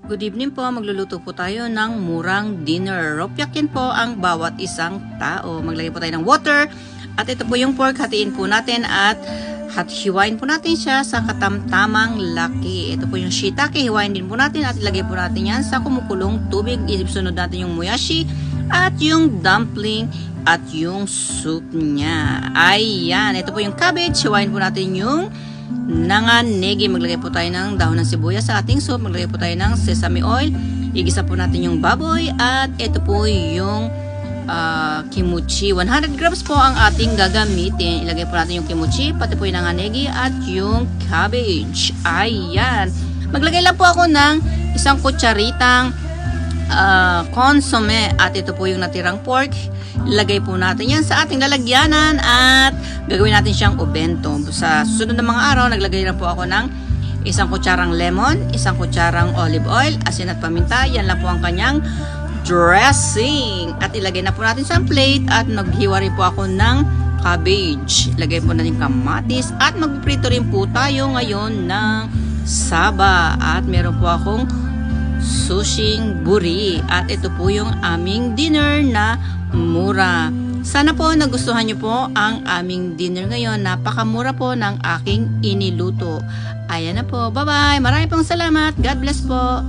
Good evening po, magluluto po tayo ng murang dinner. Ropyakin po ang bawat isang tao. Maglagay po tayo ng water. At ito po yung pork, hatiin po natin at hiwain po natin siya sa katamtamang laki. Ito po yung shiitake, hiwain din po natin at ilagay po natin yan sa kumukulong tubig. Isunod natin yung moyashi at yung dumpling at yung soup niya. Ayan, ito po yung cabbage, hiwain po natin yung nanganegi. Maglagay po tayo ng dahon ng sibuyas sa ating soup. Maglagay po tayo ng sesame oil. Igisa po natin yung baboy. At ito po yung kimchi. 100 grams po ang ating gagamitin. Ilagay po natin yung kimchi, pati po yung nanganegi at yung cabbage. Ayan. Maglagay lang po ako ng isang kutsaritang consomme. At ito po yung natirang pork. Ilagay po natin yan sa ating lalagyanan at gagawin natin siyang obento. Sa susunod na mga araw, naglagay lang po ako ng isang kutsarang lemon, isang kutsarang olive oil, asin at paminta. Yan lang po ang kanyang dressing. At ilagay na po natin sa plate at naghiwa rin po ako ng cabbage. Ilagay po natin kamatis at magprito rin po tayo ngayon ng saba. At meron po akong sushing buri. At ito po yung aming dinner na mura. Sana po nagustuhan nyo po ang aming dinner ngayon. Napakamura po ng aking iniluto. Ayan na po. Bye-bye. Maraming pong salamat. God bless po.